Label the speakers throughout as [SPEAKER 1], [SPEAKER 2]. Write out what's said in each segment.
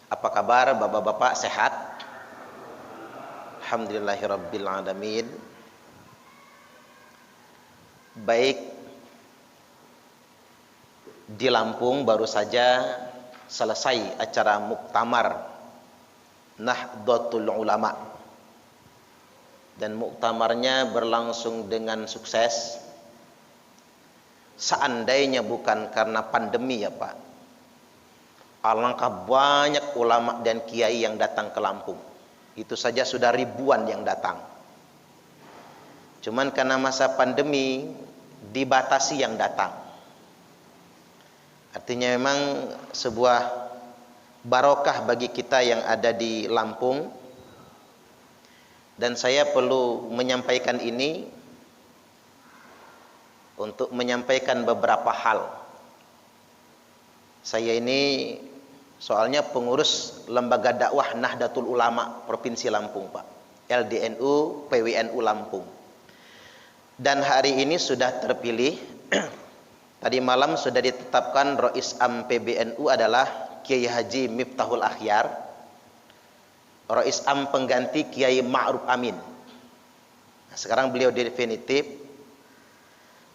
[SPEAKER 1] Apa kabar bapak-bapak, sehat? Alhamdulillahirabbil alamin. Baik, di Lampung baru saja selesai acara muktamar Nahdlatul Ulama, dan muktamarnya berlangsung dengan sukses. Seandainya bukan karena pandemi ya Pak, alangkah banyak ulama dan kiai yang datang ke Lampung. Itu saja sudah ribuan yang datang. Cuman karena masa pandemi dibatasi yang datang. Artinya memang sebuah barokah bagi kita yang ada di Lampung. Dan saya perlu menyampaikan ini untuk menyampaikan beberapa hal. Saya ini soalnya pengurus Lembaga Dakwah Nahdlatul Ulama Provinsi Lampung, Pak. LDNU PWNU Lampung. Dan hari ini sudah terpilih. Tadi malam sudah ditetapkan Rois Am PBNU adalah Kiai Haji Miftahul Akhyar. Rois Am pengganti Kiai Ma'ruf Amin. Nah, sekarang beliau definitif.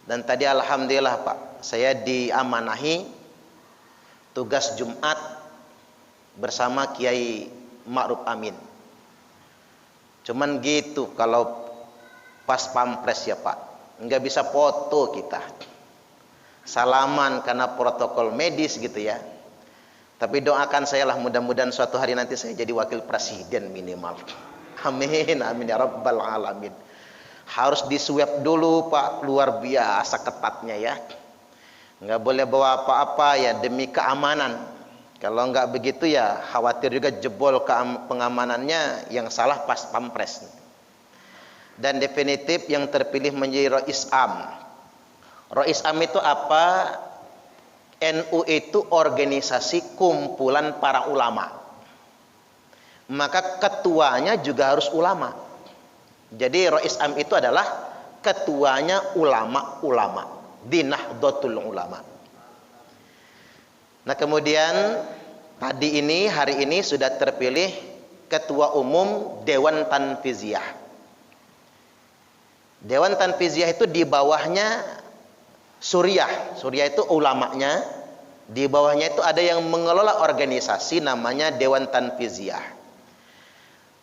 [SPEAKER 1] Dan tadi alhamdulillah Pak, saya diamanahi tugas Jumat bersama Kiai Ma'ruf Amin. Cuman gitu kalau pas pampres ya Pak, nggak bisa foto kita, salaman karena protokol medis gitu ya. Tapi doakan saya lah, mudah-mudahan suatu hari nanti saya jadi wakil presiden minimal. Amin, amin ya rabbal alamin. Harus diswab dulu Pak, luar biasa ketatnya ya. Nggak boleh bawa apa-apa ya demi keamanan. Kalau nggak begitu ya khawatir juga jebol pengamanannya, yang salah pas pampres. Dan definitif yang terpilih menjadi Rois Am. Rois Am itu apa? NU itu organisasi kumpulan para ulama. Maka ketuanya juga harus ulama. Jadi Rois Am itu adalah ketuanya ulama-ulama di Nahdlatul Ulama. Nah kemudian hari ini sudah terpilih Ketua Umum Dewan Tanfiziyah. Dewan Tanfiziyah itu di bawahnya Suriah. Suriah itu ulamanya. Di bawahnya itu ada yang mengelola organisasi namanya Dewan Tanfiziyah.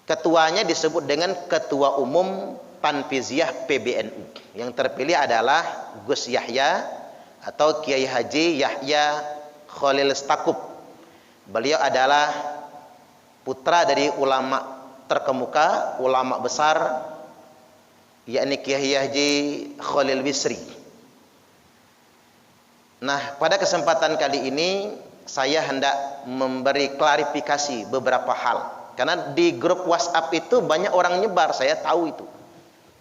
[SPEAKER 1] Ketuanya disebut dengan Ketua Umum Tanfiziyah PBNU. Yang terpilih adalah Gus Yahya atau Kiai Haji Yahya Khalil Stakuf. Beliau adalah putra dari ulama terkemuka, ulama besar, yakni Kiai Haji Khalil Bisri. Nah, pada kesempatan kali ini saya hendak memberi klarifikasi beberapa hal. Karena di grup WhatsApp itu banyak orang nyebar, saya tahu itu.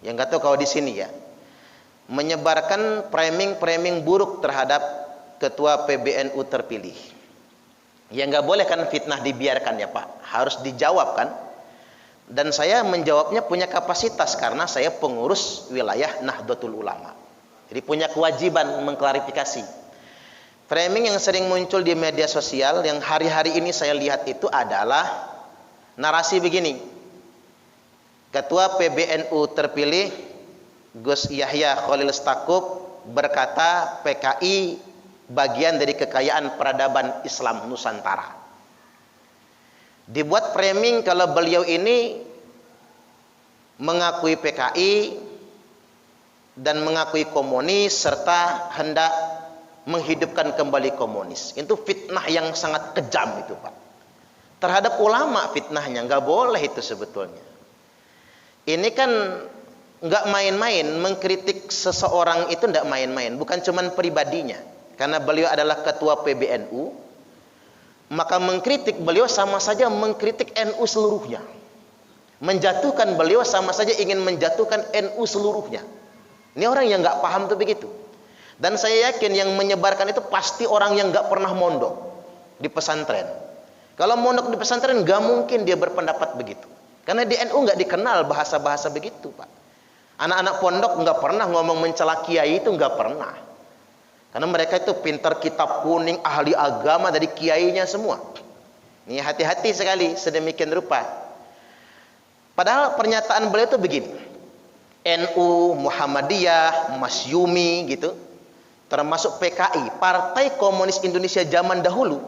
[SPEAKER 1] Yang nggak tahu kalau di sini ya, menyebarkan framing buruk terhadap Ketua PBNU terpilih. Ya nggak boleh kan fitnah dibiarkan ya Pak, harus dijawab kan. Dan saya menjawabnya punya kapasitas karena saya pengurus wilayah Nahdlatul Ulama. Jadi punya kewajiban mengklarifikasi. Framing yang sering muncul di media sosial yang hari-hari ini saya lihat itu adalah narasi begini. Ketua PBNU terpilih Gus Yahya Khalil Stakuf berkata PKI bagian dari kekayaan peradaban Islam Nusantara. Dibuat framing kalau beliau ini mengakui PKI dan mengakui komunis serta hendak menghidupkan kembali komunis. Itu fitnah yang sangat kejam itu Pak. Terhadap ulama fitnahnya, nggak boleh itu sebetulnya. Ini kan nggak main-main, mengkritik seseorang itu nggak main-main, bukan cuman pribadinya. Karena beliau adalah ketua PBNU, maka mengkritik beliau sama saja mengkritik NU seluruhnya. Menjatuhkan beliau sama saja ingin menjatuhkan NU seluruhnya. Ini orang yang nggak paham tuh begitu. Dan saya yakin yang menyebarkan itu pasti orang yang nggak pernah mondok di pesantren. Kalau mondok di pesantren nggak mungkin dia berpendapat begitu. Karena di NU nggak dikenal bahasa-bahasa begitu Pak. Anak-anak pondok nggak pernah ngomong mencela kiai, itu nggak pernah. Karena mereka itu pintar kitab kuning, ahli agama dari kiainya semua. Ini hati-hati sekali sedemikian rupa. Padahal pernyataan beliau itu begini. NU, Muhammadiyah, Masyumi gitu, termasuk PKI, Partai Komunis Indonesia zaman dahulu.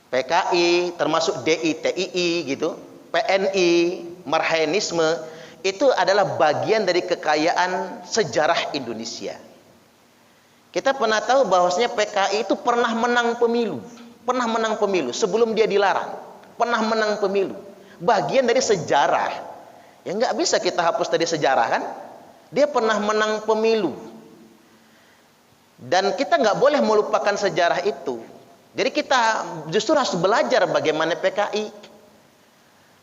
[SPEAKER 1] PKI, termasuk DITII gitu, PNI, Marhaenisme, itu adalah bagian dari kekayaan sejarah Indonesia. Kita pernah tahu bahwasanya PKI itu pernah menang pemilu sebelum dia dilarang, pernah menang pemilu, bagian dari sejarah. Ya nggak bisa kita hapus dari sejarah kan? Dia pernah menang pemilu, dan kita nggak boleh melupakan sejarah itu. Jadi kita justru harus belajar bagaimana PKI,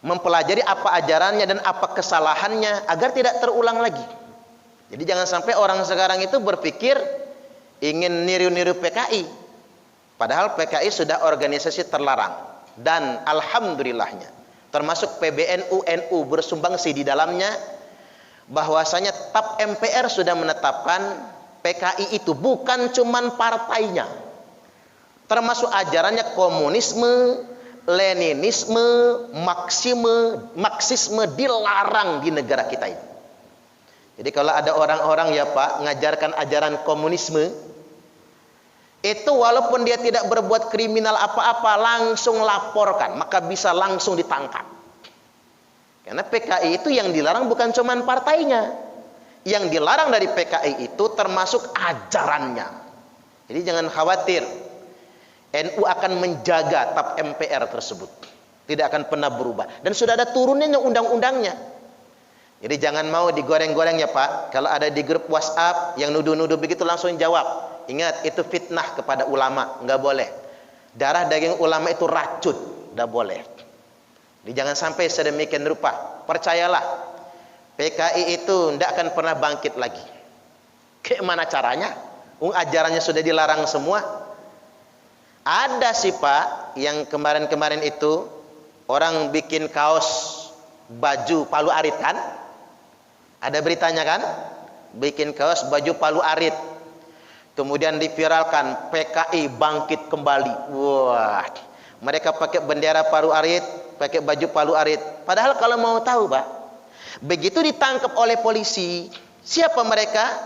[SPEAKER 1] mempelajari apa ajarannya dan apa kesalahannya agar tidak terulang lagi. Jadi jangan sampai orang sekarang itu berpikir ingin niru-niru PKI, padahal PKI sudah organisasi terlarang, dan alhamdulillahnya termasuk PBNU, NU bersumbangsi di dalamnya, bahwasanya TAP MPR sudah menetapkan PKI itu bukan cuman partainya, termasuk ajarannya komunisme, leninisme, marxisme dilarang di negara kita ini. Jadi kalau ada orang-orang ya Pak ngajarkan ajaran komunisme, itu walaupun dia tidak berbuat kriminal apa-apa, langsung laporkan, maka bisa langsung ditangkap. Karena PKI itu yang dilarang bukan cuman partainya, yang dilarang dari PKI itu termasuk ajarannya. Jadi jangan khawatir, NU akan menjaga TAP MPR tersebut, tidak akan pernah berubah, dan sudah ada turunnya undang-undangnya. Jadi jangan mau digoreng-goreng ya Pak. Kalau ada di grup WhatsApp yang nuduh-nuduh begitu langsung jawab. Ingat, itu fitnah kepada ulama, nggak boleh. Darah daging ulama itu racun, nggak boleh. Jadi jangan sampai sedemikian rupa. Percayalah, PKI itu tidak akan pernah bangkit lagi. Gimana caranya? Ajarannya sudah dilarang semua. Ada sih Pak, yang kemarin-kemarin itu orang bikin kaos baju Palu Arit kan? Ada beritanya kan? Bikin kaos baju Palu Arit. Kemudian diviralkan, PKI bangkit kembali. Wah, mereka pakai bendera Palu Arit, pakai baju Palu Arit. Padahal kalau mau tahu Pak, begitu ditangkap oleh polisi, siapa mereka?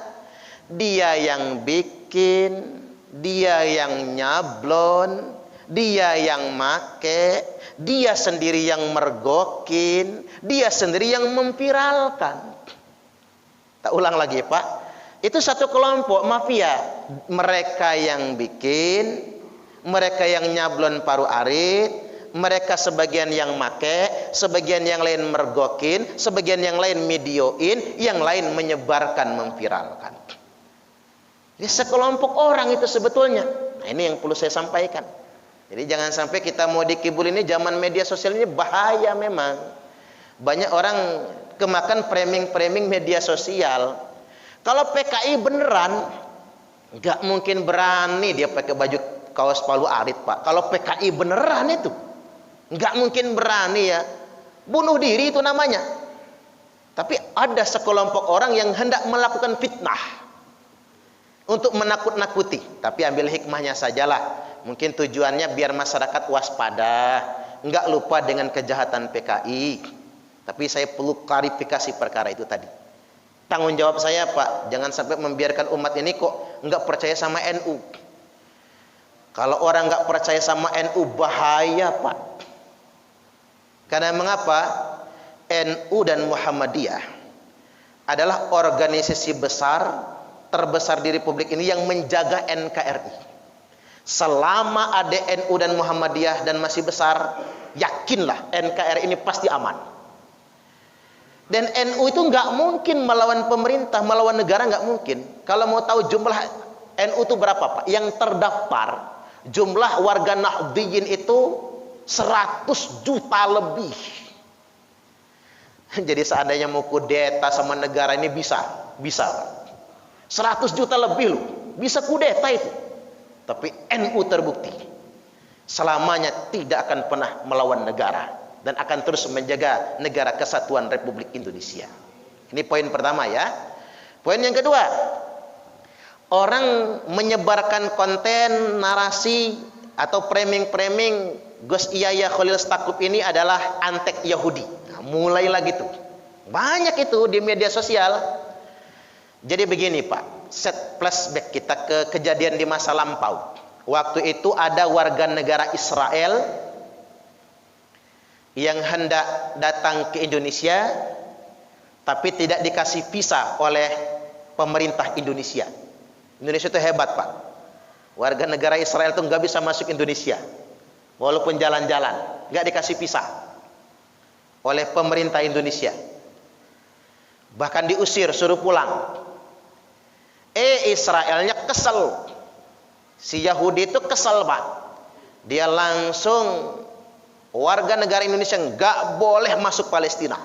[SPEAKER 1] Dia yang bikin, dia yang nyablon, dia yang make, dia sendiri yang mergokin, dia sendiri yang memviralkan. Tak ulang lagi Pak, itu satu kelompok mafia. Mereka yang bikin, mereka yang nyablon Palu Arit, mereka sebagian yang make, sebagian yang lain mergokin, sebagian yang lain videoin, yang lain menyebarkan, memviralkan. Ini sekelompok orang itu sebetulnya. Nah, ini yang perlu saya sampaikan. Jadi jangan sampai kita mau dikibul, ini zaman media sosial ini bahaya memang. Banyak orang kemakan framing media sosial. Kalau PKI beneran, nggak mungkin berani dia pakai baju kaos Palu Arit Pak. Kalau PKI beneran itu, nggak mungkin berani ya. Bunuh diri itu namanya. Tapi ada sekelompok orang yang hendak melakukan fitnah untuk menakut-nakuti. Tapi ambil hikmahnya sajalah. Mungkin tujuannya biar masyarakat waspada, nggak lupa dengan kejahatan PKI. Tapi saya perlu klarifikasi perkara itu tadi. Tanggung jawab saya Pak, jangan sampai membiarkan umat ini kok nggak percaya sama NU. Kalau orang nggak percaya sama NU bahaya Pak. Karena mengapa? NU dan Muhammadiyah adalah organisasi besar terbesar di Republik ini yang menjaga NKRI. Selama ada NU dan Muhammadiyah dan masih besar, yakinlah NKRI ini pasti aman. Dan NU itu nggak mungkin melawan pemerintah, melawan negara nggak mungkin. Kalau mau tahu jumlah NU itu berapa Pak? Yang terdaftar, jumlah warga Nahdliyin itu 100 juta lebih. Jadi seandainya mau kudeta sama negara ini bisa Pak. 100 juta lebih loh, bisa kudeta itu. Tapi NU terbukti selamanya tidak akan pernah melawan negara dan akan terus menjaga negara kesatuan Republik Indonesia. Ini poin pertama ya. Poin yang kedua, orang menyebarkan konten narasi atau framing-framing Gus Yahya Khalil Stakuf ini adalah antek Yahudi. Nah, mulailah gitu. Banyak itu di media sosial. Jadi begini Pak, set flashback kita ke kejadian di masa lampau. Waktu itu ada warga negara Israel yang hendak datang ke Indonesia, tapi tidak dikasih visa oleh pemerintah Indonesia. Indonesia itu hebat Pak. Warga negara Israel itu nggak bisa masuk Indonesia, walaupun jalan-jalan, nggak dikasih visa oleh pemerintah Indonesia. Bahkan diusir, suruh pulang. Israelnya kesel. Si Yahudi itu kesel Pak. Dia langsung, warga negara Indonesia nggak boleh masuk Palestina.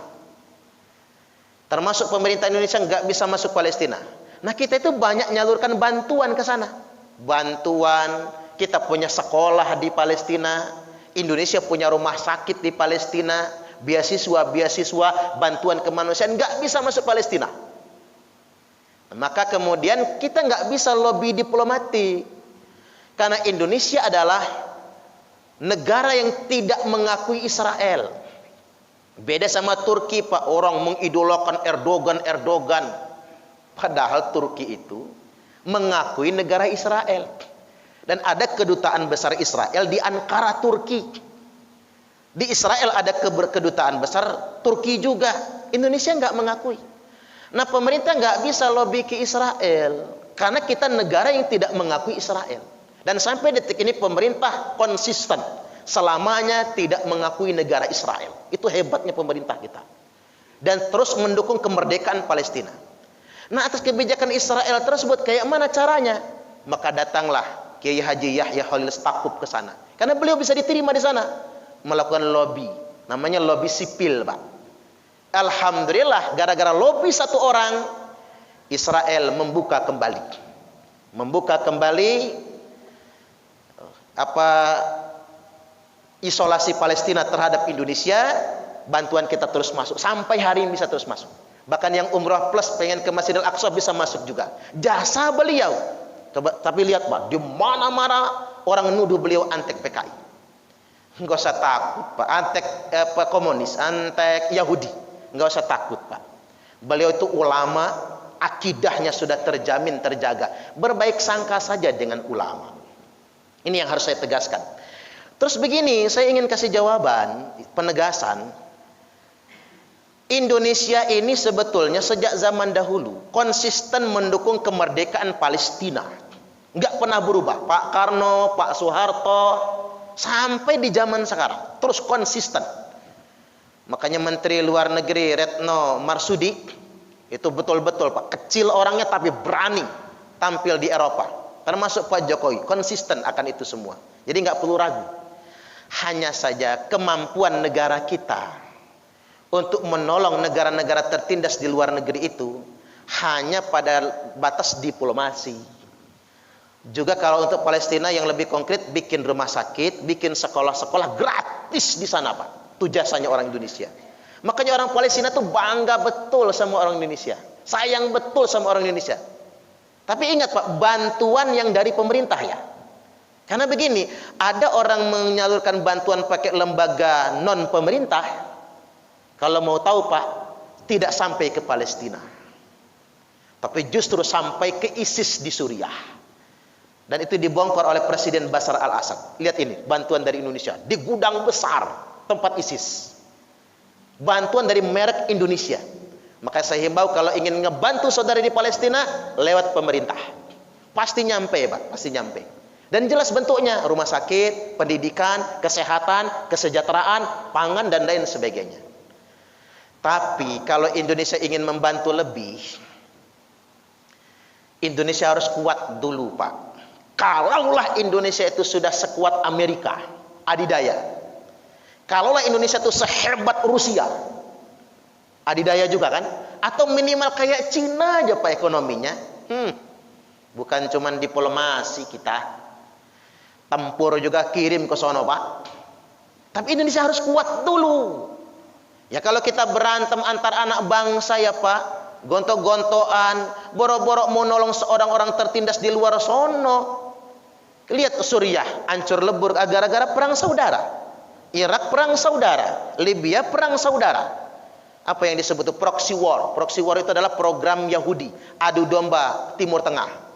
[SPEAKER 1] Termasuk pemerintah Indonesia nggak bisa masuk Palestina. Nah kita itu banyak nyalurkan bantuan ke sana. Bantuan, kita punya sekolah di Palestina, Indonesia punya rumah sakit di Palestina, beasiswa, bantuan kemanusiaan, nggak bisa masuk Palestina. Maka kemudian kita nggak bisa lobby diplomatik, karena Indonesia adalah negara yang tidak mengakui Israel. Beda sama Turki Pak, orang mengidolakan Erdogan. Padahal Turki itu mengakui negara Israel. Dan ada kedutaan besar Israel di Ankara, Turki. Di Israel ada kedutaan besar Turki juga. Indonesia nggak mengakui. Nah pemerintah nggak bisa lobby ke Israel, karena kita negara yang tidak mengakui Israel. Dan sampai detik ini pemerintah konsisten selamanya tidak mengakui negara Israel. Itu hebatnya pemerintah kita. Dan terus mendukung kemerdekaan Palestina. Nah atas kebijakan Israel tersebut kayak mana caranya? Maka datanglah Kiai Haji Yahya Khalil Stakuf ke sana. Karena beliau bisa diterima di sana, melakukan lobby. Namanya lobby sipil, Pak. Alhamdulillah gara-gara lobby satu orang, Israel membuka kembali isolasi Palestina terhadap Indonesia. Bantuan kita terus masuk sampai hari ini, bisa terus masuk. Bahkan yang umrah plus pengen ke Masjidil Aqsa bisa masuk juga. Jasa beliau. Tapi lihat Pak, di mana-mana orang nuduh beliau antek PKI. Enggak usah takut Pak, antek komunis, antek Yahudi. Enggak usah takut Pak. Beliau itu ulama, akidahnya sudah terjamin terjaga. Berbaik sangka saja dengan ulama. Ini yang harus saya tegaskan. Terus begini, saya ingin kasih jawaban, penegasan. Indonesia ini sebetulnya sejak zaman dahulu konsisten mendukung kemerdekaan Palestina. Enggak pernah berubah. Pak Karno, Pak Soeharto, sampai di zaman sekarang terus konsisten. Makanya Menteri Luar Negeri Retno Marsudi itu betul-betul Pak, kecil orangnya tapi berani tampil di Eropa. Termasuk Pak Jokowi konsisten akan itu semua. Jadi nggak perlu ragu. Hanya saja kemampuan negara kita untuk menolong negara-negara tertindas di luar negeri itu hanya pada batas diplomasi. Juga kalau untuk Palestina yang lebih konkret, bikin rumah sakit, bikin sekolah-sekolah gratis di sana Pak. Itu jasanya orang Indonesia. Makanya orang Palestina tuh bangga betul sama orang Indonesia, sayang betul sama orang Indonesia. Tapi ingat Pak, bantuan yang dari pemerintah ya. Karena begini, ada orang menyalurkan bantuan pakai lembaga non pemerintah. Kalau mau tahu Pak, tidak sampai ke Palestina, tapi justru sampai ke ISIS di Suriah. Dan itu dibongkar oleh Presiden Bashar al-Assad. Lihat ini, bantuan dari Indonesia di gudang besar tempat ISIS. Bantuan dari merek Indonesia. Maka saya himbau kalau ingin ngebantu saudara di Palestina, lewat pemerintah. Pasti nyampe Pak, pasti nyampe. Dan jelas bentuknya, rumah sakit, pendidikan, kesehatan, kesejahteraan, pangan dan lain sebagainya. Tapi kalau Indonesia ingin membantu lebih, Indonesia harus kuat dulu Pak. Kalaulah Indonesia itu sudah sekuat Amerika, adidaya. Kalaulah Indonesia itu sehebat Rusia, adidaya juga kan? Atau minimal kayak Cina aja Pak ekonominya. Bukan cuman diplomasi kita, tempur juga kirim ke sono Pak. Tapi Indonesia harus kuat dulu. Ya kalau kita berantem antar anak bangsa ya Pak, gontok-gontokan, boro-boro mau nolong seorang orang tertindas di luar sono, Lihat Suriah hancur lebur gara-gara perang saudara. Irak perang saudara, Libya perang saudara. Apa yang disebut itu proxy war. Proxy war itu adalah program Yahudi adu domba Timur Tengah.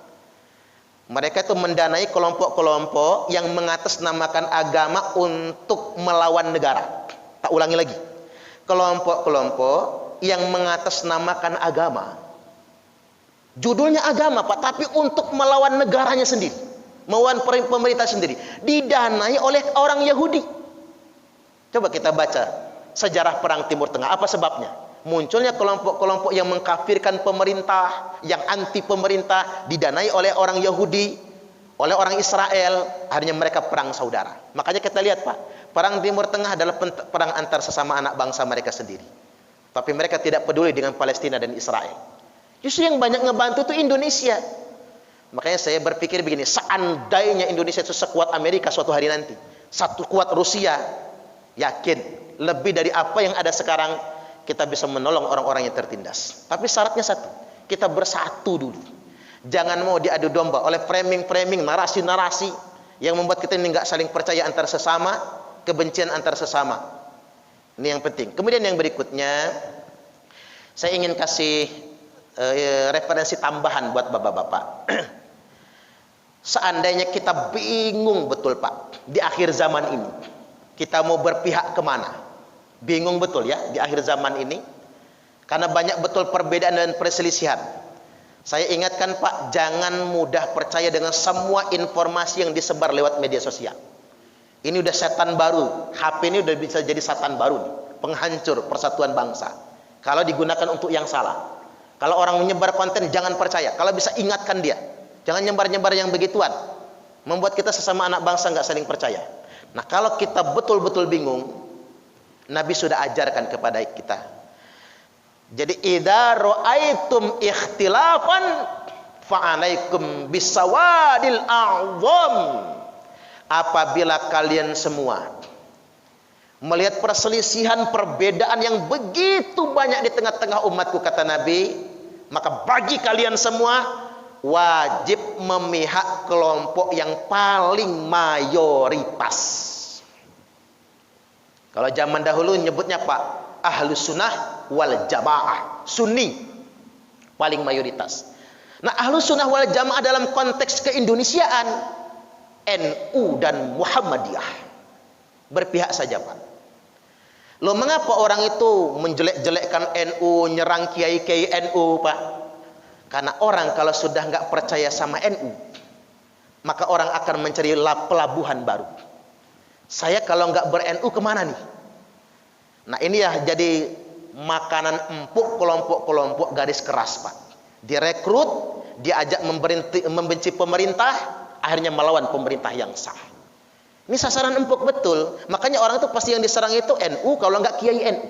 [SPEAKER 1] Mereka itu mendanai kelompok-kelompok yang mengatasnamakan agama untuk melawan negara. Tak ulangi lagi. Kelompok-kelompok yang mengatasnamakan agama. Judulnya agama, Pak, tapi untuk melawan negaranya sendiri, melawan pemerintah sendiri, didanai oleh orang Yahudi. Coba kita baca sejarah perang Timur Tengah. Apa sebabnya? Munculnya kelompok-kelompok yang mengkafirkan pemerintah, yang anti pemerintah, didanai oleh orang Yahudi, oleh orang Israel. Akhirnya mereka perang saudara. Makanya kita lihat, Pak, perang Timur Tengah adalah perang antar sesama anak bangsa mereka sendiri. Tapi mereka tidak peduli dengan Palestina dan Israel. Justru yang banyak ngebantu itu Indonesia. Makanya saya berpikir begini, seandainya Indonesia itu sekuat Amerika suatu hari nanti, satu kuat Rusia, yakin lebih dari apa yang ada sekarang, kita bisa menolong orang-orang yang tertindas. Tapi syaratnya satu, kita bersatu dulu. Jangan mau diadu domba oleh framing-framing, narasi-narasi yang membuat kita ini nggak saling percaya antar sesama, kebencian antar sesama. Ini yang penting. Kemudian yang berikutnya, saya ingin kasih referensi tambahan buat bapak-bapak. Seandainya kita bingung betul, Pak, di akhir zaman ini kita mau berpihak kemana, bingung betul ya di akhir zaman ini, karena banyak betul perbedaan dan perselisihan. Saya ingatkan, Pak, jangan mudah percaya dengan semua informasi yang disebar lewat media sosial. Ini udah setan baru, HP ini udah bisa jadi setan baru nih, penghancur persatuan bangsa kalau digunakan untuk yang salah. Kalau orang menyebar konten, jangan percaya. Kalau bisa, ingatkan dia. Jangan nyebar-nyebar yang begituan. Membuat kita sesama anak bangsa nggak saling percaya. Nah, kalau kita betul-betul bingung, Nabi sudah ajarkan kepada kita. Jadi, idza ra'aitum ikhtilafan fa'alaikum bisawadil a'zam. Apabila kalian semua melihat perselisihan, perbedaan yang begitu banyak di tengah-tengah umatku, kata Nabi, maka bagi kalian semua wajib memihak kelompok yang paling mayoritas. Kalau zaman dahulu nyebutnya, Pak, Ahlus Sunnah wal Jamaah, Sunni paling mayoritas. Nah, Ahlus Sunnah wal Jamaah dalam konteks keindonesiaan, NU dan Muhammadiyah berpihak saja, Pak. Loh, mengapa orang itu menjelek-jelekkan NU, nyerang kiai-kiai NU, Pak? Karena orang kalau sudah nggak percaya sama NU, maka orang akan mencari pelabuhan baru. Saya kalau nggak ber-NU kemana nih? Nah, ini ya jadi makanan empuk kelompok-kelompok garis keras, Pak. Direkrut, diajak membenci pemerintah, akhirnya melawan pemerintah yang sah. Ini sasaran empuk betul. Makanya orang itu pasti yang diserang itu NU, kalau enggak kiai NU.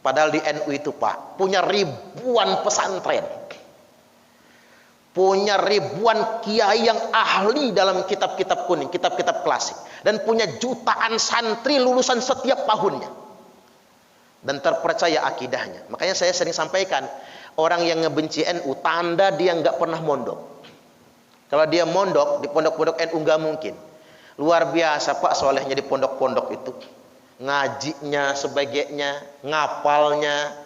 [SPEAKER 1] Padahal di NU itu, Pak, punya ribuan pesantren, punya ribuan kiai yang ahli dalam kitab-kitab kuning, kitab-kitab klasik, dan punya jutaan santri lulusan setiap tahunnya dan terpercaya akidahnya. Makanya saya sering sampaikan, orang yang ngebenci NU tanda dia nggak pernah mondok. Kalau dia mondok di pondok-pondok NU nggak mungkin. Luar biasa, Pak, solehnya di pondok-pondok itu, ngajinya sebagainya, ngapalnya,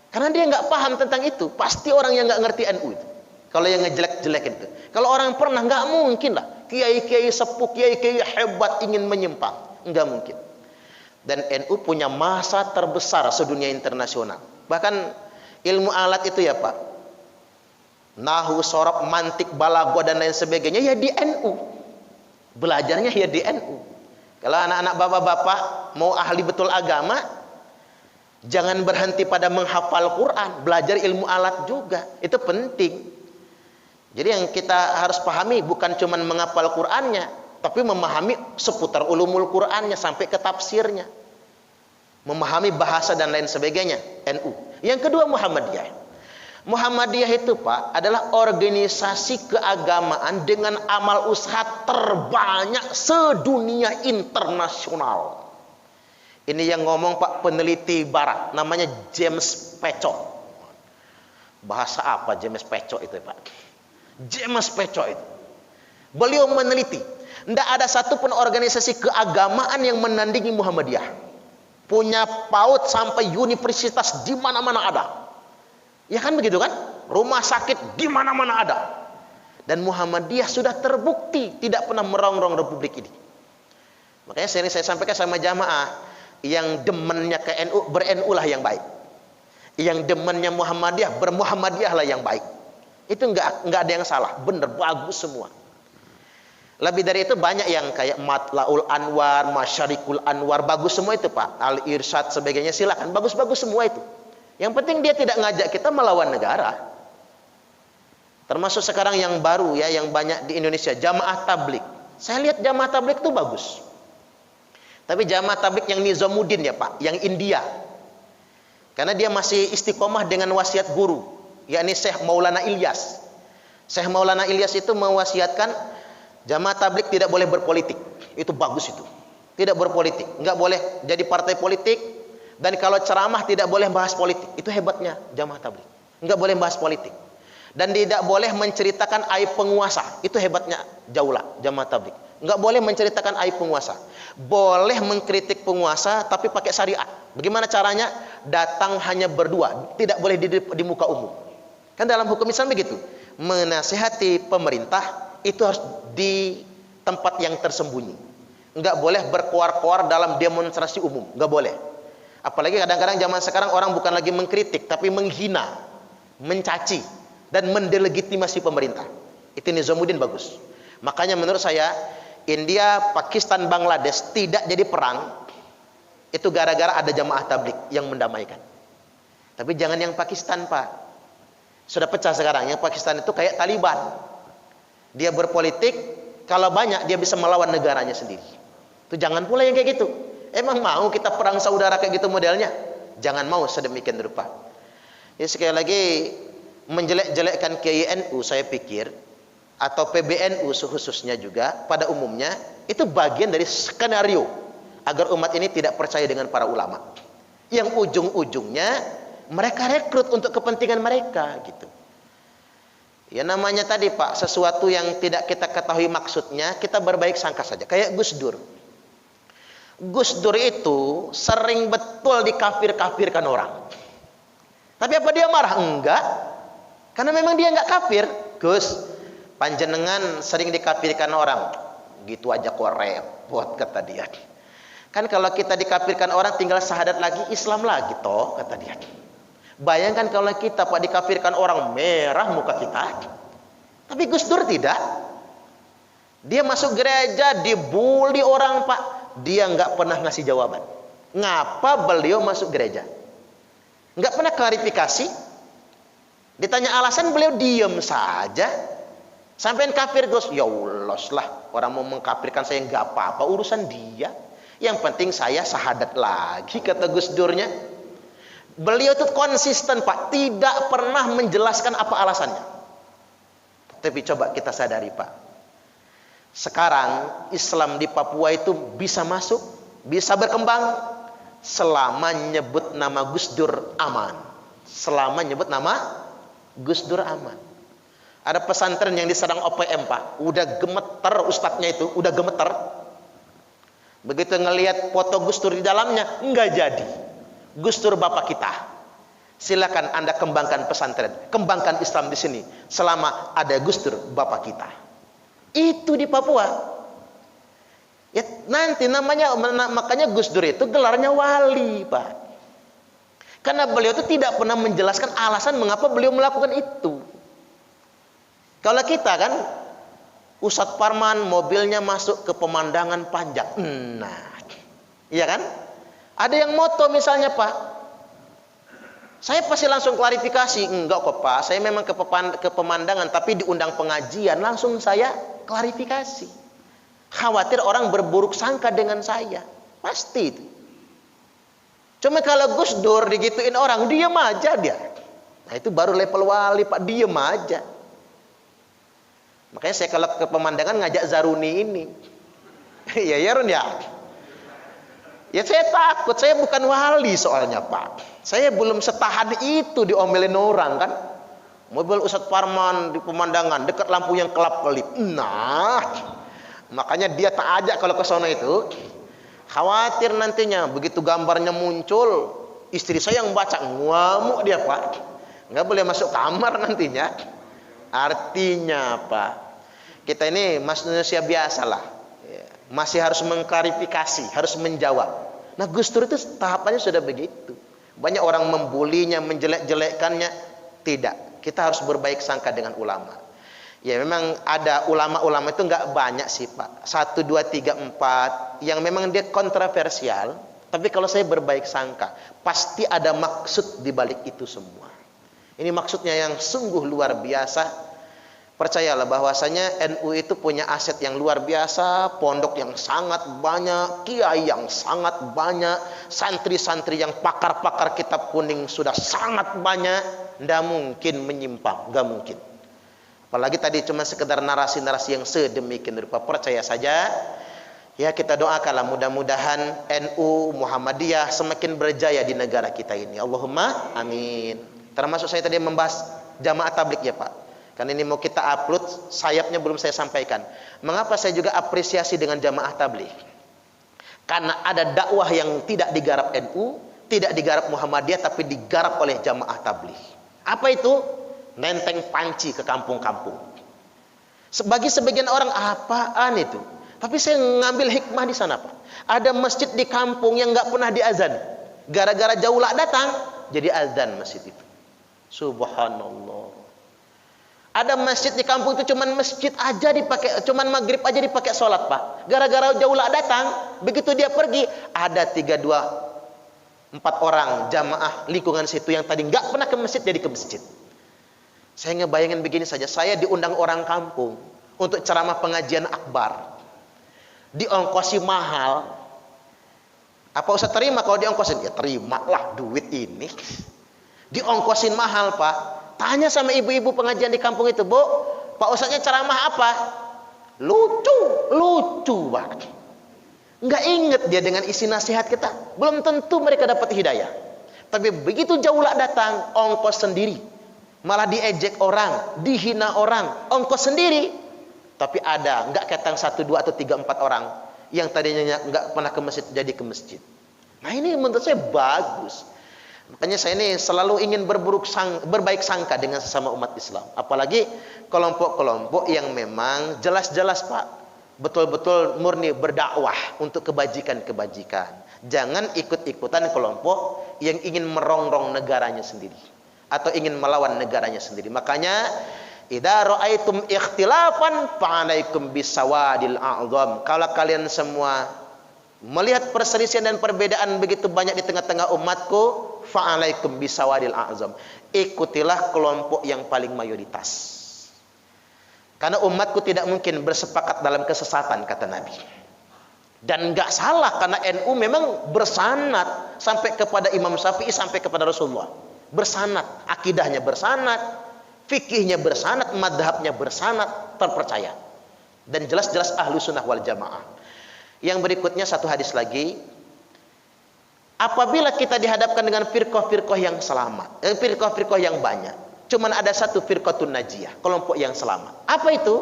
[SPEAKER 1] karena dia nggak paham tentang itu. Pasti orang yang nggak ngerti NU itu, kalau yang ngejelek-jelekin itu. Kalau orang pernah, nggak mungkin lah kiai-kiai sepuh, kiai-kiai hebat ingin menyimpang, nggak mungkin. Dan NU punya masa terbesar sedunia internasional. Bahkan ilmu alat itu ya, Pak, nahu, sorab, mantik, balaghah dan lain sebagainya ya di NU. Belajarnya ya di NU. Kalau anak-anak bapak-bapak mau ahli betul agama, jangan berhenti pada menghafal Quran, belajar ilmu alat juga. Itu penting. Jadi yang kita harus pahami bukan cuma menghafal Qurannya, tapi memahami seputar ulumul Qurannya sampai ke tafsirnya. Memahami bahasa dan lain sebagainya, NU. Yang kedua, Muhammadiyah. Muhammadiyah itu, Pak, adalah organisasi keagamaan dengan amal usaha terbanyak sedunia internasional. Ini yang ngomong, Pak, peneliti barat, namanya James Pecok. Bahasa apa James Pecok itu, Pak? James Pecok itu Beliau meneliti, tidak ada satupun organisasi keagamaan yang menandingi Muhammadiyah. Punya PAUD sampai universitas di mana-mana ada. Ya kan begitu kan? Rumah sakit di mana-mana ada. Dan Muhammadiyah sudah terbukti tidak pernah merongrong republik ini. Makanya sering saya sampaikan sama jamaah, yang demennya ke NU, ber-NU lah yang baik. Yang demennya Muhammadiyah, ber-Muhammadiyah lah yang baik. Itu enggak ada yang salah, bener, bagus semua. Lebih dari itu banyak yang kayak Matlaul Anwar, Masyarikul Anwar, bagus semua itu Pak. Al-Irsyad sebagainya, silakan, bagus-bagus semua itu. Yang penting dia tidak ngajak kita melawan negara. Termasuk sekarang yang baru ya, yang banyak di Indonesia, Jamaah Tabligh. Saya lihat Jamaah Tabligh itu bagus. Tapi Jamaah Tabligh yang Nizamuddin ya Pak, yang India. Karena dia masih istiqomah dengan wasiat guru, yakni Syekh Maulana Ilyas. Syekh Maulana Ilyas itu mewasiatkan Jamaah Tabligh tidak boleh berpolitik. Itu bagus itu. Tidak berpolitik, enggak boleh jadi partai politik, dan kalau ceramah tidak boleh bahas politik. Itu hebatnya Jamaah Tabligh. Enggak boleh bahas politik. Dan tidak boleh menceritakan aib penguasa. Itu hebatnya Jaulah Jamaah Tabligh. Enggak boleh menceritakan aib penguasa. Boleh mengkritik penguasa tapi pakai syariat. Bagaimana caranya? Datang hanya berdua, tidak boleh di muka umum. Kan dalam hukum Islam begitu. Menasihati pemerintah itu harus di tempat yang tersembunyi. Enggak boleh berkoar-koar dalam demonstrasi umum, enggak boleh. Apalagi kadang-kadang zaman sekarang orang bukan lagi mengkritik tapi menghina, mencaci dan mendelegitimasi pemerintah. Itu Nizamuddin bagus. Makanya menurut saya India, Pakistan, Bangladesh tidak jadi perang itu gara-gara ada Jamaah Tabligh yang mendamaikan. Tapi jangan yang Pakistan Pak, sudah pecah sekarang. Yang Pakistan itu kayak Taliban, dia berpolitik, kalau banyak dia bisa melawan negaranya sendiri. Itu jangan pula yang kayak gitu. Emang mau kita perang saudara kayak gitu modelnya? Jangan mau sedemikian rupa. Jadi sekali lagi, menjelek-jelekkan KINU saya pikir, atau PBNU khususnya juga pada umumnya, itu bagian dari skenario agar umat ini tidak percaya dengan para ulama, yang ujung-ujungnya mereka rekrut untuk kepentingan mereka gitu. Ya namanya tadi Pak, sesuatu yang tidak kita ketahui maksudnya, kita berbaik sangka saja. Kayak Gus Dur. Gus Dur itu sering betul dikafir-kafirkan orang. Tapi apa dia marah? Enggak. Karena memang dia enggak kafir. Gus, panjenengan sering dikafirkan orang, gitu aja kok repot, kata dia. Kan kalau kita dikafirkan orang tinggal syahadat lagi, Islam lagi toh, kata dia. Bayangkan kalau kita Pak dikafirkan orang, merah muka kita. Tapi Gus Dur tidak. Dia masuk gereja dibully orang Pak, dia nggak pernah ngasih jawaban. Ngapa beliau masuk gereja? Nggak pernah klarifikasi. Ditanya alasan beliau diam saja. Sampai kafir Gus, ya Allah lah, orang mau mengkafirkan saya nggak apa-apa, urusan dia. Yang penting saya syahadat lagi, kata Gus Durnya. Beliau itu konsisten Pak, tidak pernah menjelaskan apa alasannya. Tapi coba kita sadari Pak, sekarang Islam di Papua itu bisa masuk, bisa berkembang selama nyebut nama Gus Dur aman. Selama nyebut nama Gus Dur aman. Ada pesantren yang diserang OPM Pak, udah gemeter ustadznya itu, udah gemeter. Begitu ngelihat foto Gus Dur di dalamnya, enggak jadi. Gus Dur bapak kita. Silakan Anda kembangkan pesantren, kembangkan Islam di sini selama ada Gus Dur bapak kita. Itu di Papua. Ya nanti namanya, makanya Gus Dur itu gelarnya wali Pak. Karena beliau itu tidak pernah menjelaskan alasan mengapa beliau melakukan itu. Kalau kita kan, Ustadz Parman mobilnya masuk ke pemandangan panjang. Nah, iya kan? Ada yang moto misalnya Pak, saya pasti langsung klarifikasi. Enggak kok Pak, saya memang ke pemandangan, tapi diundang pengajian, langsung saya klarifikasi. Khawatir orang berburuk sangka dengan saya. Pasti itu. Cuma kalau Gus Dur digituin orang, diam aja dia. Nah itu baru level wali Pak, diam aja. Makanya saya kalau ke pemandangan ngajak Zaruni ini. Ya ya Run ya. Ya saya takut, saya bukan wali soalnya Pak. Saya belum setahan itu diomelin orang kan. Mobil Ustadz Parman di pemandangan dekat lampu yang kelap-kelip. Nah, makanya dia tak ajak kalau ke sana itu. Khawatir nantinya begitu gambarnya muncul, istri saya yang baca ngamuk dia, Pak. Nggak boleh masuk kamar nantinya. Artinya apa? Kita ini manusia biasa lah. Masih harus mengklarifikasi, harus menjawab. Nah, Gus Dur itu tahapannya sudah begitu. Banyak orang membulinya, menjelek-jelekkannya. Tidak. Kita harus berbaik sangka dengan ulama. Ya memang ada ulama-ulama itu nggak banyak sih Pak. 1, 2, 3, 4 yang memang dia kontroversial. Tapi kalau saya berbaik sangka, pasti ada maksud di balik itu semua. Ini maksudnya yang sungguh luar biasa. Percayalah bahwasanya NU itu punya aset yang luar biasa, pondok yang sangat banyak, kiai yang sangat banyak, santri-santri yang pakar-pakar kitab kuning sudah sangat banyak. Nggak mungkin menyimpang, nggak mungkin. Apalagi tadi cuma sekedar narasi-narasi yang sedemikian rupa. Percaya saja, ya kita doakanlah mudah-mudahan NU Muhammadiyah semakin berjaya di negara kita ini. Allahumma amin. Termasuk saya tadi membahas jamaah tabligh ya Pak. Karena ini mau kita upload, sayapnya belum saya sampaikan. Mengapa saya juga apresiasi dengan jamaah tabligh? Karena ada dakwah yang tidak digarap NU, tidak digarap Muhammadiyah, tapi digarap oleh jamaah tabligh. Apa itu? Nenteng panci ke kampung-kampung. Bagi sebagian orang apaan itu? Tapi saya ngambil hikmah di sana Pak. Ada masjid di kampung yang nggak pernah diazan. Gara-gara jaulak datang, jadi azan masjid itu. Subhanallah. Ada masjid di kampung itu cuman masjid aja dipakai, cuman maghrib aja dipakai sholat Pak. Gara-gara jaulak datang, begitu dia pergi, ada 3, 2, 4 orang jamaah lingkungan situ yang tadi nggak pernah ke masjid jadi ke masjid. Saya ngebayangin begini saja, saya diundang orang kampung untuk ceramah pengajian akbar, diongkosi mahal. Apa Ustaz terima kalau diongkosin? Ya terimalah duit ini. Diongkosin mahal Pak. Tanya sama ibu-ibu pengajian di kampung itu, Bu, Pak Ustaznya ceramah apa? Lucu Pak. Nggak inget dia dengan isi nasihat kita. Belum tentu mereka dapat hidayah. Tapi begitu jaulak datang, ongkos sendiri. Malah diejek orang, dihina orang, ongkos sendiri. Tapi ada, nggak ketang 1, 2, atau 3, 4 orang yang tadinya nggak pernah ke masjid jadi ke masjid. Nah ini menurut saya bagus. Makanya saya ini selalu ingin berbaik sangka dengan sesama umat Islam. Apalagi kelompok-kelompok yang memang jelas-jelas Pak, betul-betul murni berdakwah untuk kebajikan-kebajikan. Jangan ikut-ikutan kelompok yang ingin merongrong negaranya sendiri atau ingin melawan negaranya sendiri. Makanya idza ra'aitum ikhtilafan fa'alaikum bisawadil a'zam. Kalau kalian semua melihat perselisihan dan perbedaan begitu banyak di tengah-tengah umatku, fa'alaikum bisawadil a'zam. Ikutilah kelompok yang paling mayoritas. Karena umatku tidak mungkin bersepakat dalam kesesatan, kata Nabi. Dan nggak salah, karena NU memang bersanad sampai kepada Imam Syafi'i, sampai kepada Rasulullah. Bersanad, akidahnya bersanad, fikihnya bersanad, madhabnya bersanad, terpercaya. Dan jelas-jelas ahlu sunnah wal jamaah. Yang berikutnya satu hadis lagi. Apabila kita dihadapkan dengan firqah-firqah yang selamat, firqah-firqah yang banyak, cuman ada satu firqatun najiyah, kelompok yang selamat. Apa itu?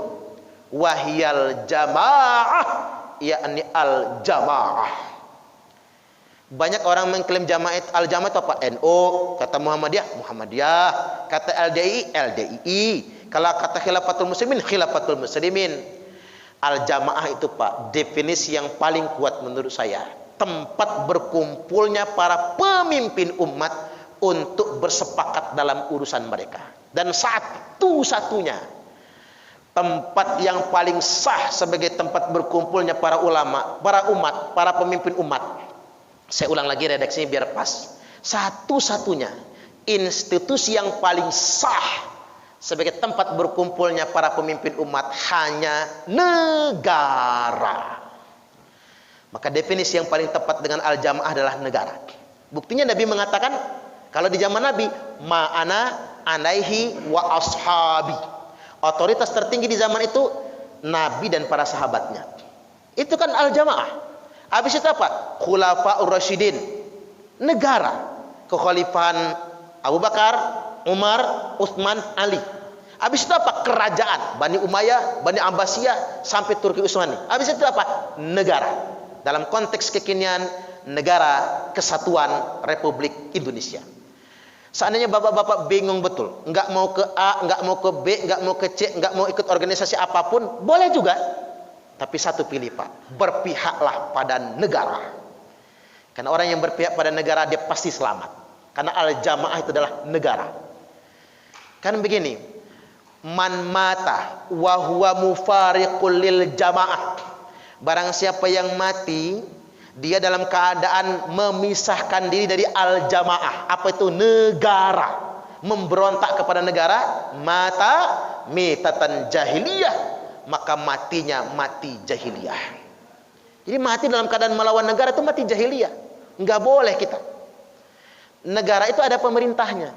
[SPEAKER 1] Wahyal jamaah, yakni al jamaah. Banyak orang mengklaim jamaah al-jamaah itu apa? NU, kata Muhammadiyah, kata LDI, LDII, kalau kata khilafatul muslimin, khilafatul muslimin. Al-jamaah itu Pak, definisi yang paling kuat menurut saya, tempat berkumpulnya para pemimpin umat untuk bersepakat dalam urusan mereka. Dan satu-satunya tempat yang paling sah sebagai tempat berkumpulnya para ulama, para umat, para pemimpin umat. Saya ulang lagi redaksinya biar pas. Satu-satunya institusi yang paling sah sebagai tempat berkumpulnya para pemimpin umat hanya negara. Maka definisi yang paling tepat dengan al-jamaah adalah negara. Buktinya Nabi mengatakan, kalau di zaman Nabi, ma'ana alaihi wa ashabi. Otoritas tertinggi di zaman itu Nabi dan para sahabatnya. Itu kan al-jamaah. Habis itu apa? Khulafaur Rasyidin. Negara. Kekhalifahan Abu Bakar, Umar, Utsman, Ali. Habis itu apa? Kerajaan. Bani Umayyah, Bani Abbasiyah, sampai Turki Utsmani. Habis itu apa? Negara. Dalam konteks kekinian, negara kesatuan Republik Indonesia. Seandainya bapak-bapak bingung betul, nggak mau ke A, nggak mau ke B, nggak mau ke C, nggak mau ikut organisasi apapun, boleh juga. Tapi satu pilih Pak, berpihaklah pada negara. Karena orang yang berpihak pada negara dia pasti selamat. Karena al-jamaah itu adalah negara. Kan begini, man mata wa huwa mufariqul lil jamaah. Barang siapa yang mati, dia dalam keadaan memisahkan diri dari al-jamaah. Apa itu? Negara. Memberontak kepada negara, mata mitatan jahiliyah, maka matinya mati jahiliyah. Jadi mati dalam keadaan melawan negara itu mati jahiliyah. Enggak boleh kita. Negara itu ada pemerintahnya.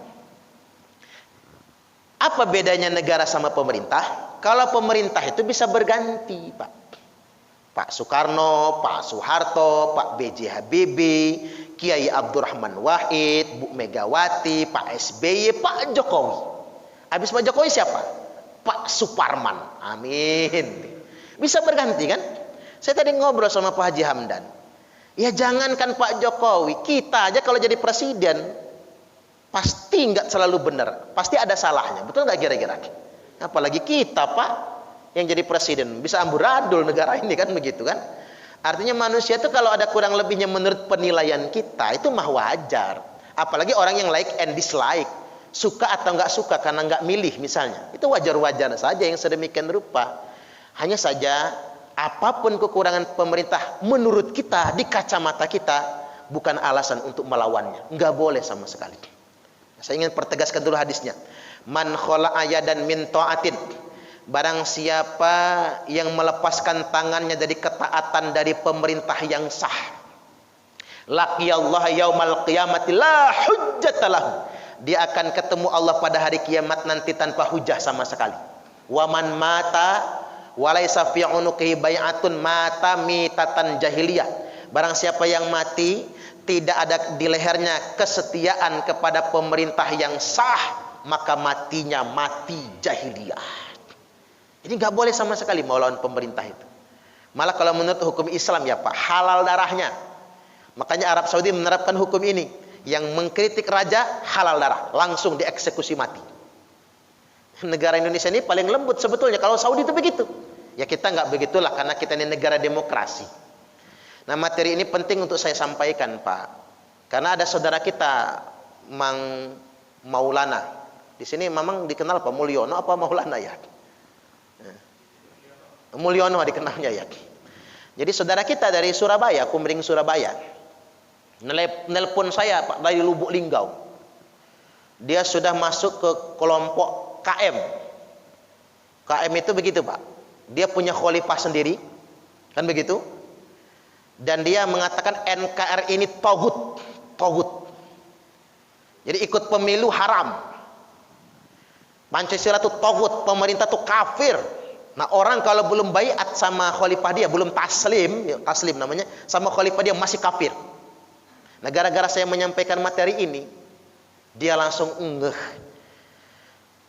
[SPEAKER 1] Apa bedanya negara sama pemerintah? Kalau pemerintah itu bisa berganti, Pak. Pak Soekarno, Pak Soeharto, Pak B.J. Habibie, Kiai Abdurrahman Wahid, Bu Megawati, Pak SBY, Pak Jokowi. Habis Pak Jokowi siapa? Pak Suparman. Amin. Bisa berganti kan? Saya tadi ngobrol sama Pak Haji Hamdan. Ya jangankan Pak Jokowi, kita aja kalau jadi presiden pasti nggak selalu benar, pasti ada salahnya, betul nggak kira-kira? Apalagi kita Pak yang jadi presiden, bisa amburadul negara ini kan begitu kan? Artinya manusia itu kalau ada kurang lebihnya menurut penilaian kita itu mah wajar. Apalagi orang yang like and dislike, suka atau nggak suka karena nggak milih misalnya, itu wajar-wajar saja yang sedemikian rupa. Hanya saja apapun kekurangan pemerintah menurut kita di kacamata kita bukan alasan untuk melawannya. Enggak boleh sama sekali. Saya ingin pertegaskan dulu hadisnya. Man khala'a yadan min ta'atin. Barang siapa yang melepaskan tangannya dari ketaatan dari pemerintah yang sah. Laqiyallaha yaumal qiyamati la hujjatalahu. Dia akan ketemu Allah pada hari kiamat nanti tanpa hujah sama sekali. Wa man mata walaysa fi unuqihi bai'atun mata mitatan jahiliyah. Barang siapa yang mati tidak ada di lehernya kesetiaan kepada pemerintah yang sah, maka matinya mati jahiliyah. Jadi nggak boleh sama sekali melawan pemerintah itu. Malah kalau menurut hukum Islam ya Pak, halal darahnya. Makanya Arab Saudi menerapkan hukum ini, yang mengkritik raja halal darah, langsung dieksekusi mati. Negara Indonesia ini paling lembut sebetulnya. Kalau Saudi itu begitu. Ya kita nggak begitulah karena kita ini negara demokrasi. Nah materi ini penting untuk saya sampaikan Pak. Karena ada saudara kita Mang Maulana. Di sini memang dikenal Pak Mulyono apa Maulana ya? Mulyono dikenalnya ya. Jadi saudara kita dari Surabaya, Kumring Surabaya, nelpon saya Pak dari Lubuk Linggau. Dia sudah masuk ke kelompok KM. KM itu begitu Pak. Dia punya khalifah sendiri, kan begitu? Dan dia mengatakan NKRI ini togut, togut. Jadi ikut pemilu haram. Pancasila itu togut, pemerintah itu kafir. Nah orang kalau belum baiat sama khalifah dia, belum taslim, ya, taslim namanya, sama khalifah dia masih kafir. Nah gara-gara saya menyampaikan materi ini, dia langsung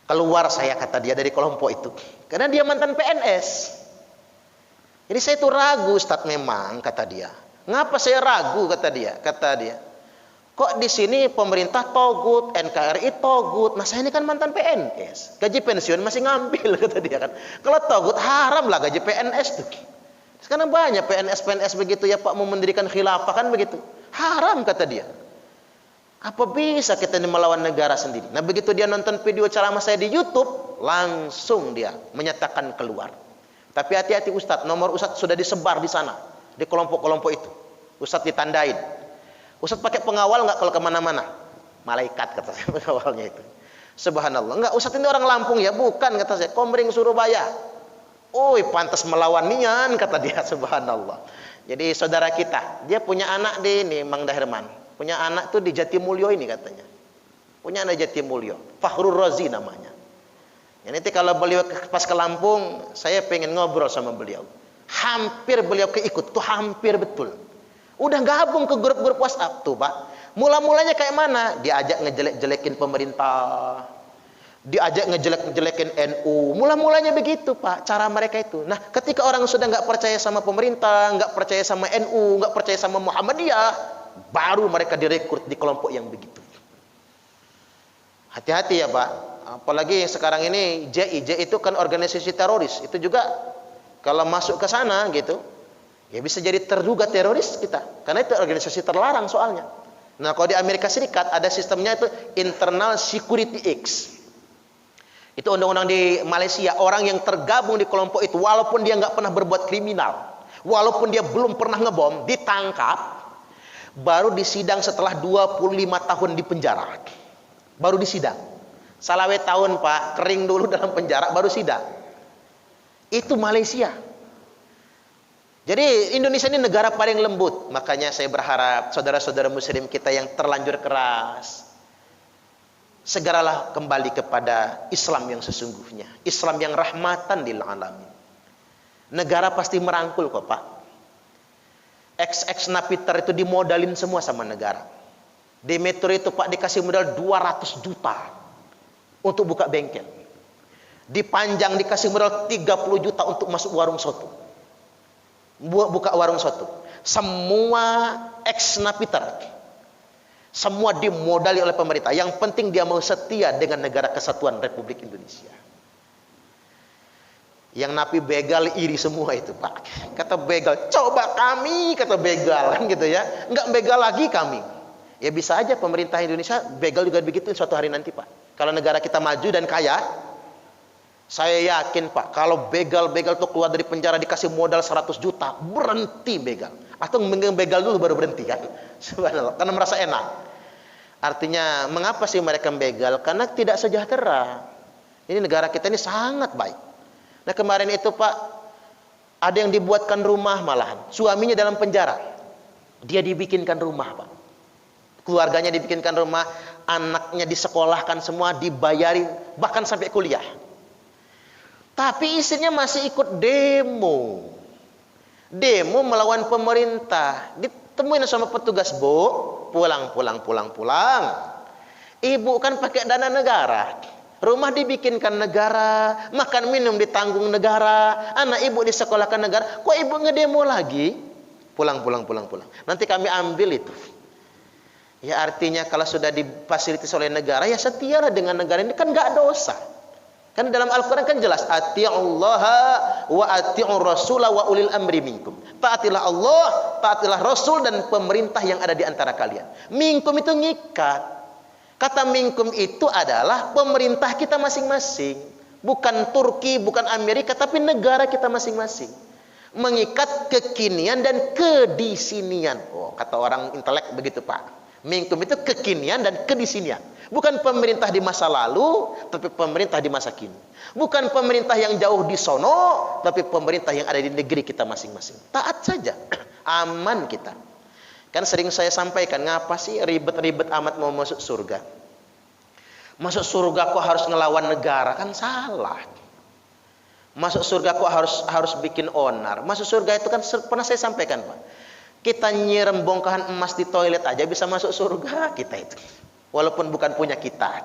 [SPEAKER 1] keluar saya kata dia dari kelompok itu. Karena dia mantan PNS. Jadi saya itu ragu Ustadz memang kata dia. Ngapa saya ragu kata dia? Kata dia, kok di sini pemerintah togut, NKRI togut. Nah saya ini kan mantan PNS, gaji pensiun masih ngambil kata dia kan. Kalau togut haram lah gaji PNS tuh. Sekarang banyak PNS begitu ya Pak mau mendirikan khilafah kan begitu. Haram kata dia. Apa bisa kita ini melawan negara sendiri? Nah begitu dia nonton video ceramah saya di YouTube, langsung dia menyatakan keluar. Tapi hati-hati Ustadz, nomor Ustadz sudah disebar di sana, di kelompok-kelompok itu. Ustadz ditandain. Ustadz pakai pengawal nggak kalau kemana-mana? Malaikat kata saya pengawalnya itu. Subhanallah. Enggak, Ustadz ini orang Lampung ya? Bukan kata saya, Komering Surabaya. Oh, pantas melawan nian kata dia. Subhanallah. Jadi saudara kita, dia punya anak di ini, Mang Dahirman. Punya anak tuh di Jatimulyo ini katanya. Punya anak Jatimulyo, Fakhrul Razi namanya. Ya, nanti kalau beliau pas ke Lampung, saya pengen ngobrol sama beliau. Hampir beliau keikut, tuh hampir betul. Udah gabung ke grup-grup WhatsApp tuh Pak. Mula-mulanya kayak mana? Diajak ngejelek-jelekin pemerintah, diajak ngejelek-jelekin NU. Mula-mulanya begitu Pak, cara mereka itu. Nah, ketika orang sudah nggak percaya sama pemerintah, nggak percaya sama NU, nggak percaya sama Muhammadiyah, baru mereka direkrut di kelompok yang begitu. Hati-hati ya Pak. Apalagi sekarang ini JI itu kan organisasi teroris. Itu juga kalau masuk ke sana gitu, ya bisa jadi terduga teroris kita. Karena itu organisasi terlarang soalnya. Nah, kalau di Amerika Serikat ada sistemnya itu Internal Security Acts. Itu undang-undang di Malaysia, orang yang tergabung di kelompok itu walaupun dia nggak pernah berbuat kriminal, walaupun dia belum pernah ngebom, ditangkap, baru disidang setelah 25 tahun di penjara. Baru disidang. Salawe tahun Pak, kering dulu dalam penjara baru sidang. Itu Malaysia. Jadi Indonesia ini negara paling lembut. Makanya saya berharap saudara-saudara muslim kita yang terlanjur keras, segeralah kembali kepada Islam yang sesungguhnya, Islam yang rahmatan lil alamin. Negara pasti merangkul kok Pak. Ex Napiter itu dimodalin semua sama negara. Di Metro itu Pak dikasih modal 200 juta untuk buka bengkel. Di Panjang dikasih modal 30 juta untuk masuk warung soto, buka warung soto. Semua ex Napiter, semua dimodali oleh pemerintah. Yang penting dia mau setia dengan negara kesatuan Republik Indonesia. Yang napi begal iri semua itu Pak. Kata begal, coba kami, kata begal kan gitu ya. Enggak begal lagi kami. Ya bisa aja pemerintah Indonesia begal juga begitu suatu hari nanti Pak. Kalau negara kita maju dan kaya, saya yakin Pak, kalau begal-begal tuh keluar dari penjara dikasih modal 100 juta, berhenti begal. Atau begal dulu baru berhenti kan. Subhanallah, karena merasa enak. Artinya, mengapa sih mereka begal? Karena tidak sejahtera. Ini negara kita ini sangat baik. Nah kemarin itu Pak, ada yang dibuatkan rumah malahan. Suaminya dalam penjara. Dia dibikinkan rumah Pak. Keluarganya dibikinkan rumah, anaknya disekolahkan semua, dibayarin, bahkan sampai kuliah. Tapi istrinya masih ikut demo. Demo melawan pemerintah. Ditemuin sama petugas, Bu, pulang. Ibu kan pakai dana negara. Rumah dibikinkan negara, makan minum ditanggung negara, anak ibu disekolahkan negara. Kok ibu ngedemo lagi? Pulang. Nanti kami ambil itu. Ya artinya kalau sudah difasilitis oleh negara, ya setialah dengan negara ini, kan nggak dosa. Kan dalam Al-Quran kan jelas, ati'ullaha wa ati'ur rasulah wa ulil amri minkum. Taatilah Allah, taatilah Rasul dan pemerintah yang ada di antara kalian. Minkum itu ngikat. Kata minkum itu adalah pemerintah kita masing-masing. Bukan Turki, bukan Amerika, tapi negara kita masing-masing. Mengikat kekinian dan kedisinian. Oh, kata orang intelek begitu Pak. Minkum itu kekinian dan kedisinian. Bukan pemerintah di masa lalu, tapi pemerintah di masa kini. Bukan pemerintah yang jauh di sono, tapi pemerintah yang ada di negeri kita masing-masing. Taat saja, aman kita. Kan sering saya sampaikan, ngapa sih ribet-ribet amat mau masuk surga? Masuk surga kok harus ngelawan negara? Kan salah. Masuk surga kok harus bikin onar? Masuk surga itu kan pernah saya sampaikan Pak. Kita nyiram bongkahan emas di toilet aja bisa masuk surga kita itu. Walaupun bukan punya kita.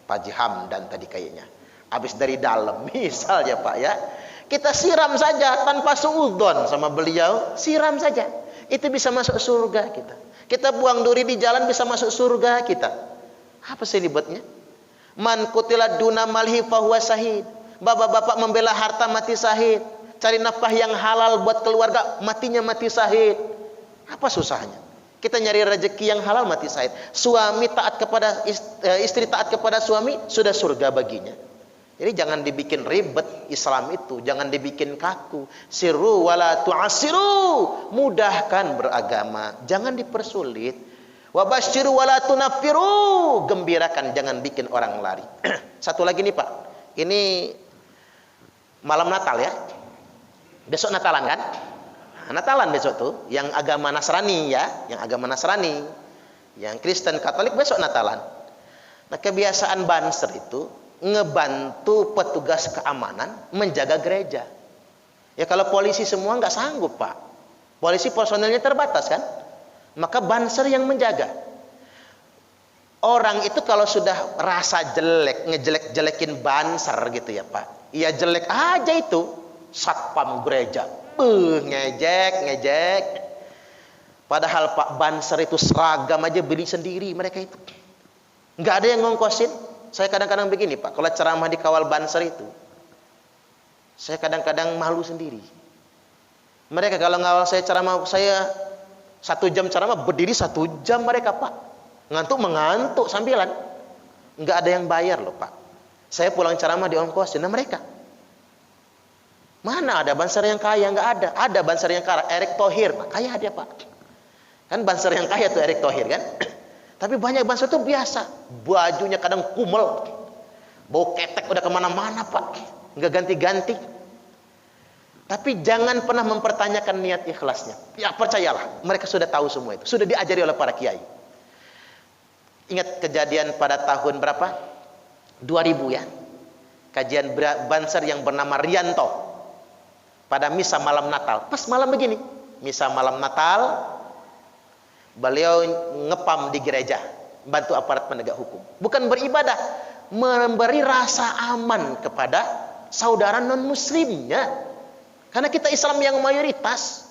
[SPEAKER 1] Pak Haji Hamdan tadi kayaknya. Habis dari dalam misalnya Pak ya. Kita siram saja tanpa suudzon sama beliau. Siram saja. Itu bisa masuk surga kita. Kita buang duri di jalan bisa masuk surga kita. Apa sih ribetnya? Man qutila duna malhi fahuwa syahid. Bapak-bapak membela harta mati syahid. Cari nafkah yang halal buat keluarga, matinya mati syahid. Apa susahnya? Kita nyari rezeki yang halal mati syahid. Suami taat kepada istri taat kepada suami, sudah surga baginya. Jadi jangan dibikin ribet Islam itu, jangan dibikin kaku. Sirru wala tu'asiru, mudahkan beragama, jangan dipersulit. Wabasyiru wala tunaffiru, gembirakan, jangan bikin orang lari. Satu lagi nih Pak, ini malam Natal ya. Besok Natalan kan? Natalan besok tuh, yang agama Nasrani ya, yang agama Nasrani, yang Kristen Katolik besok Natalan. Nah kebiasaan Banser itu ngebantu petugas keamanan menjaga gereja. Ya kalau polisi semua nggak sanggup Pak. Polisi personelnya terbatas kan? Maka Banser yang menjaga. Orang itu kalau sudah rasa jelek, ngejelek-jelekin Banser gitu ya Pak. Iya jelek aja itu. Satpam gereja. Ngejek. Padahal Pak Banser itu seragam aja beli sendiri mereka itu. Nggak ada yang ngongkosin. Saya kadang-kadang begini Pak. Kalau ceramah di kawal Banser itu. Saya kadang-kadang malu sendiri. Mereka kalau ngawal saya ceramah, saya 1 jam ceramah, berdiri 1 jam mereka Pak. Mengantuk sambilan. Nggak ada yang bayar loh Pak. Saya pulang ceramah di ongkosin. Nah mereka. Mana ada Banser yang kaya? Nggak ada. Ada Banser yang kaya. Erick Thohir. Nah, kaya dia Pak. Kan Banser yang kaya tuh Erick Thohir kan. Tapi banyak Banser tuh biasa. Bajunya kadang kumel. Bau ketek udah kemana-mana Pak. Nggak ganti-ganti. Tapi jangan pernah mempertanyakan niat ikhlasnya. Ya percayalah. Mereka sudah tahu semua itu. Sudah diajari oleh para kiai. Ingat kejadian pada tahun berapa? 2000 ya. Kajian Banser yang bernama Rianto. Pada misa malam Natal. Pas malam begini. Misa malam Natal. Beliau ngepam di gereja. Bantu aparat penegak hukum. Bukan beribadah. Memberi rasa aman kepada saudara non-muslimnya. Karena kita Islam yang mayoritas.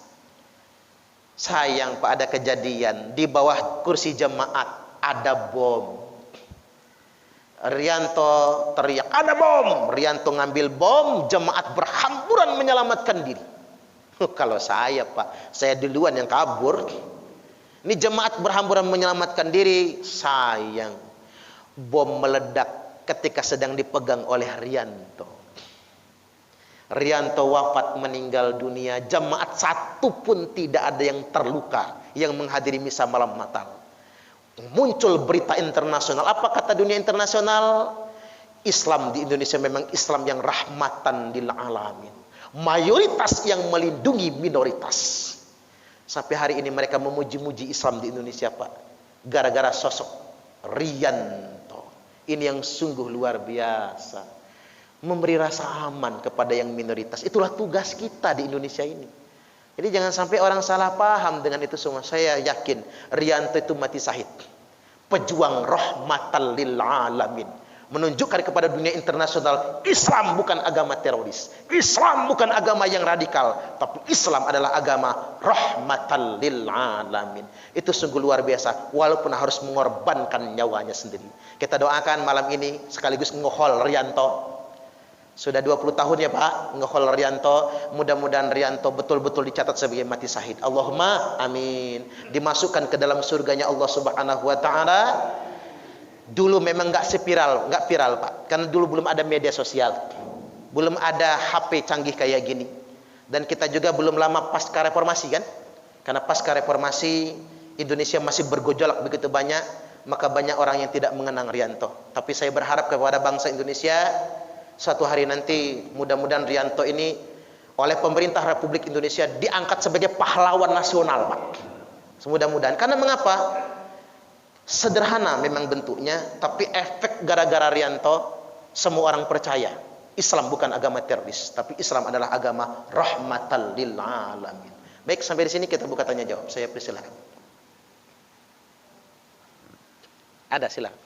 [SPEAKER 1] Sayang Pak, ada kejadian. Di bawah kursi jemaat. Ada bom. Rianto teriak, ada bom. Rianto ngambil bom, jemaat berhamburan menyelamatkan diri. Kalau saya Pak, saya duluan yang kabur. Ini jemaat berhamburan menyelamatkan diri. Sayang, bom meledak ketika sedang dipegang oleh Rianto. Rianto wafat meninggal dunia. Jemaat satu pun tidak ada yang terluka yang menghadiri misa malam Natal. Muncul berita internasional. Apa kata dunia internasional? Islam di Indonesia memang Islam yang rahmatan lil alamin. Mayoritas yang melindungi minoritas. Sampai hari ini mereka memuji-muji Islam di Indonesia Pak. Gara-gara sosok Rianto. Ini yang sungguh luar biasa. Memberi rasa aman kepada yang minoritas. Itulah tugas kita di Indonesia ini. Jadi jangan sampai orang salah paham dengan itu semua. Saya yakin Rianto itu mati syahid. Pejuang rahmatan lil alamin. Menunjukkan kepada dunia internasional, Islam bukan agama teroris. Islam bukan agama yang radikal. Tapi Islam adalah agama rahmatan lil alamin. Itu sungguh luar biasa. Walaupun harus mengorbankan nyawanya sendiri. Kita doakan malam ini sekaligus ngohol Rianto. Sudah 20 tahun ya Pak ngehol Rianto. Mudah-mudahan Rianto betul-betul dicatat sebagai mati syahid. Allahumma amin. Dimasukkan ke dalam surganya Allah Subhanahu wa taala. Dulu memang nggak viral Pak. Karena dulu belum ada media sosial. Belum ada HP canggih kayak gini. Dan kita juga belum lama pasca reformasi kan? Karena pasca reformasi Indonesia masih bergejolak begitu banyak, maka banyak orang yang tidak mengenang Rianto. Tapi saya berharap kepada bangsa Indonesia, suatu hari nanti mudah-mudahan Rianto ini oleh pemerintah Republik Indonesia diangkat sebagai pahlawan nasional Pak. Semudah-mudahan. Karena mengapa? Sederhana memang bentuknya, tapi efek gara-gara Rianto semua orang percaya Islam bukan agama teroris, tapi Islam adalah agama rahmatan lil alamin. Baik, sampai di sini kita buka tanya jawab. Saya persilakan. Ada, silakan.